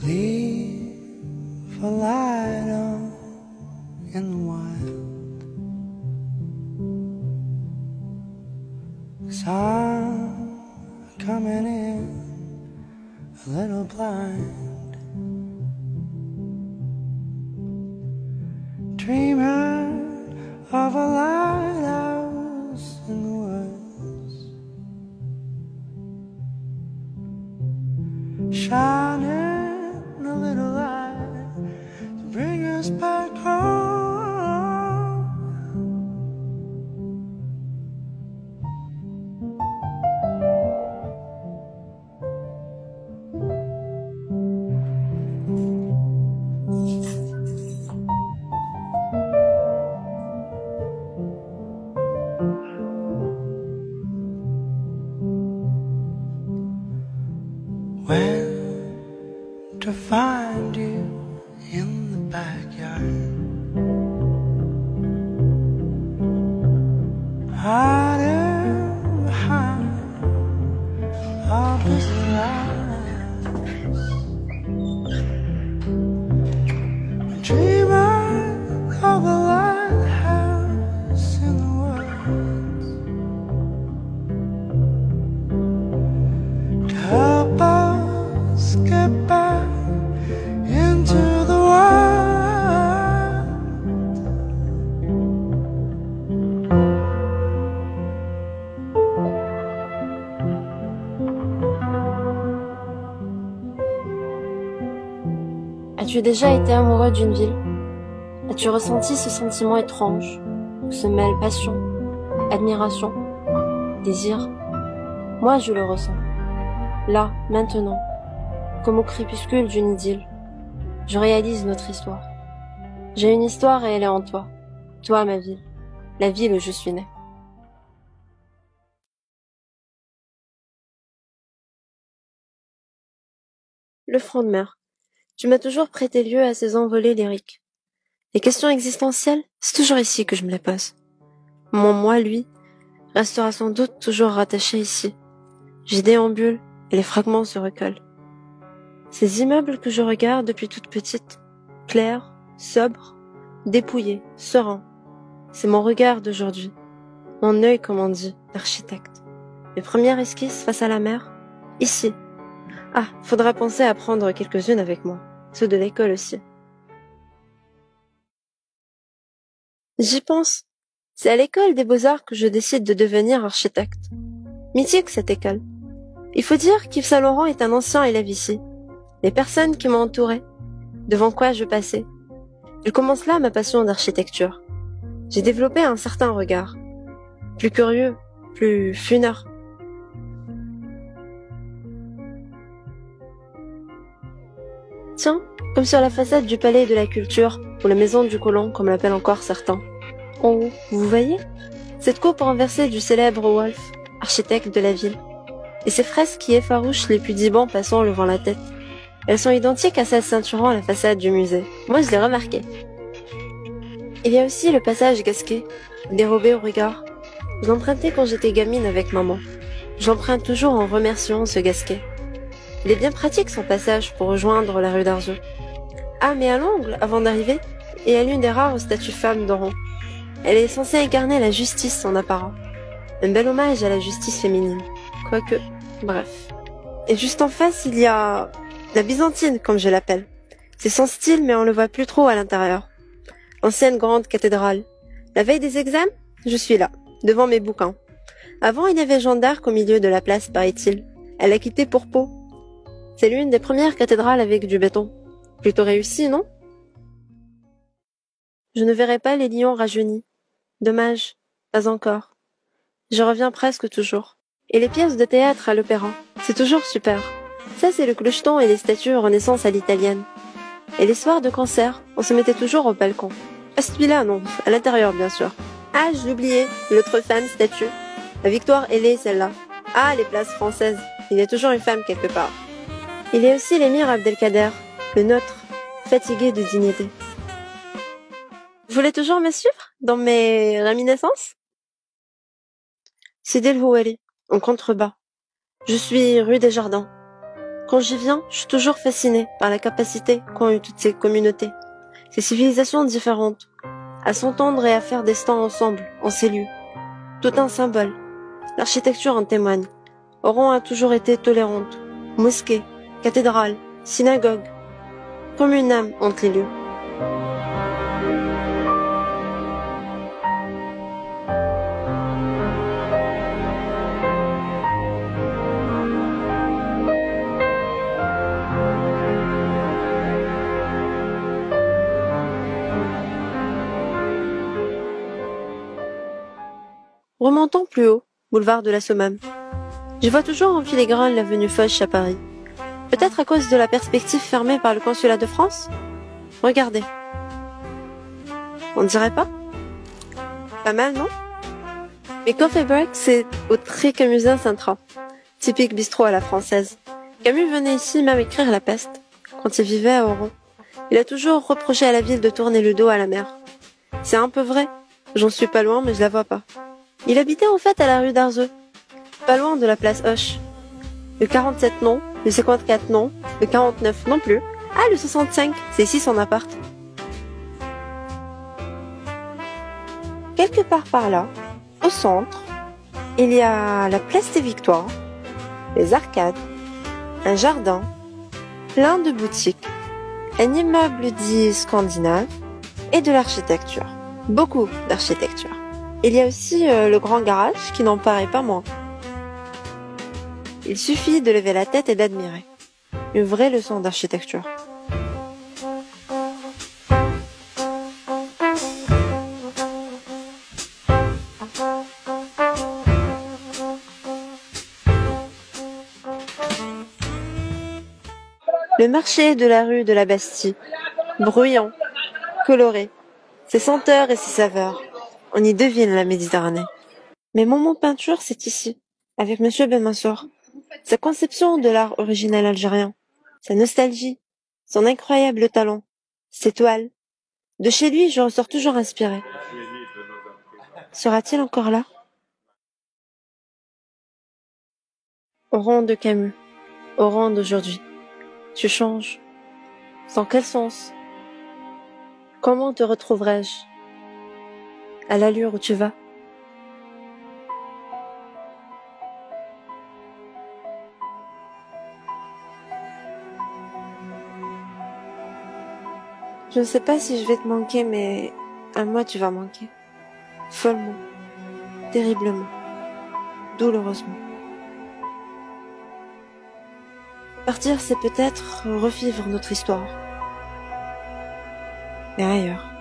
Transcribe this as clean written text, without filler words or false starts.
Leave a light on in the wild, 'cause I'm coming in a little blind, dreaming of a lighthouse in the woods, shining a little light to bring us back home. When to find you in the backyard, hiding behind our busy lives, dreaming of a lighthouse in the woods to help us get back into the wild. As-tu déjà été amoureux d'une ville? As-tu ressenti ce sentiment étrange où se mêlent passion, admiration, désir? Moi, je le ressens. Là, maintenant, comme au crépuscule d'une idylle, je réalise notre histoire. J'ai une histoire et elle est en toi. Toi, ma ville. La ville où je suis née. Le front de mer. Tu m'as toujours prêté lieu à ces envolées lyriques. Les questions existentielles, c'est toujours ici que je me les pose. Mon moi, lui, restera sans doute toujours rattaché ici. J'y déambule et les fragments se recollent. Ces immeubles que je regarde depuis toute petite, clairs, sobres, dépouillés, sereins, c'est mon regard d'aujourd'hui. Mon œil, comme on dit, d'architecte. Mes premières esquisses face à la mer, ici. Ah, faudra penser à prendre quelques-unes avec moi, ceux de l'école aussi. J'y pense. C'est à l'école des beaux-arts que je décide de devenir architecte. Mythique cette école. Il faut dire qu'Yves Saint-Laurent est un ancien élève ici. Les personnes qui m'ont entouré, devant quoi je passais. Il commence là ma passion d'architecture. J'ai développé un certain regard. Plus curieux, plus funeur. Tiens, comme sur la façade du palais de la culture, ou la maison du colon, comme l'appellent encore certains. En haut, vous voyez? Cette coupe renversée du célèbre Wolf, architecte de la ville. Et ces fresques qui effarouchent les pudibans passant levant la tête. Elles sont identiques à celles ceinturant la façade du musée. Moi, je l'ai remarqué. Il y a aussi le passage Gasquet, dérobé au regard. Je l'empruntais quand j'étais gamine avec maman. Je l'emprunte toujours en remerciant ce Gasquet. Il est bien pratique son passage pour rejoindre la rue d'Arzeau. Ah, mais à l'angle, avant d'arriver, il y a l'une des rares statues femmes d'Oran. Elle est censée incarner la justice en apparent. Un bel hommage à la justice féminine. Quoique, bref. Et juste en face, il y a la byzantine, comme je l'appelle. C'est son style, mais on le voit plus trop à l'intérieur. L'ancienne grande cathédrale. La veille des examens, je suis là, devant mes bouquins. Avant, il y avait Jeanne d'Arc au milieu de la place, paraît-il. Elle a quitté pour Pau. C'est l'une des premières cathédrales avec du béton. Plutôt réussi, non? Je ne verrai pas les lions rajeunis. Dommage, pas encore. Je reviens presque toujours. Et les pièces de théâtre à l'opéra, c'est toujours super. Ça, c'est le clocheton et les statues Renaissance à l'italienne. Et les soirs de concert, on se mettait toujours au balcon. À celui-là, non, à l'intérieur, bien sûr. Ah, je l'oubliais, l'autre femme statue. La Victoire ailée, celle-là. Ah, les places françaises. Il y a toujours une femme quelque part. Il y a aussi l'émir Abdelkader, le nôtre, fatigué de dignité. Vous voulez toujours me suivre dans mes réminiscences? Sidi El Houari, en contrebas. Je suis rue des Jardins. Quand j'y viens, je suis toujours fascinée par la capacité qu'ont eu toutes ces communautés, ces civilisations différentes, à s'entendre et à faire des stands ensemble, en ces lieux. Tout un symbole. L'architecture en témoigne. Oran a toujours été tolérante. Mosquée, cathédrale, synagogue. Comme une âme entre les lieux. Remontant plus haut, boulevard de la Somme. Je vois toujours en filigrane l'avenue Foch à Paris. Peut-être à cause de la perspective fermée par le consulat de France? Regardez. On dirait pas? Pas mal, non? Mais Coffee Break, c'est au Tric Musin Saint-Tran, typique bistrot à la française. Camus venait ici même écrire La Peste, quand il vivait à Oran. Il a toujours reproché à la ville de tourner le dos à la mer. C'est un peu vrai, j'en suis pas loin mais je la vois pas. Il habitait en fait à la rue d'Arzeux, pas loin de la place Hoche. Le 47 non, le 54 non, le 49 non plus. Ah, le 65, c'est ici son appart. Quelque part par là, au centre, il y a la place des Victoires, les arcades, un jardin, plein de boutiques, un immeuble dit scandinave et de l'architecture. Beaucoup d'architecture. Il y a aussi le grand garage qui n'en paraît pas moins. Il suffit de lever la tête et d'admirer. Une vraie leçon d'architecture. Le marché de la rue de la Bastille, bruyant, coloré, ses senteurs et ses saveurs. On y devine la Méditerranée. Mes moments de peinture, c'est ici, avec Monsieur Benmansour. Sa conception de l'art original algérien, sa nostalgie, son incroyable talent, ses toiles. De chez lui, je ressors toujours inspirée. Sera-t-il encore là? Oran de Camus, Oran d'aujourd'hui. Tu changes. Dans quel sens? Comment te retrouverai-je? À l'allure où tu vas? Je ne sais pas si je vais te manquer, mais à moi tu vas manquer. Follement, terriblement, douloureusement. Partir, c'est peut-être revivre notre histoire, mais ailleurs.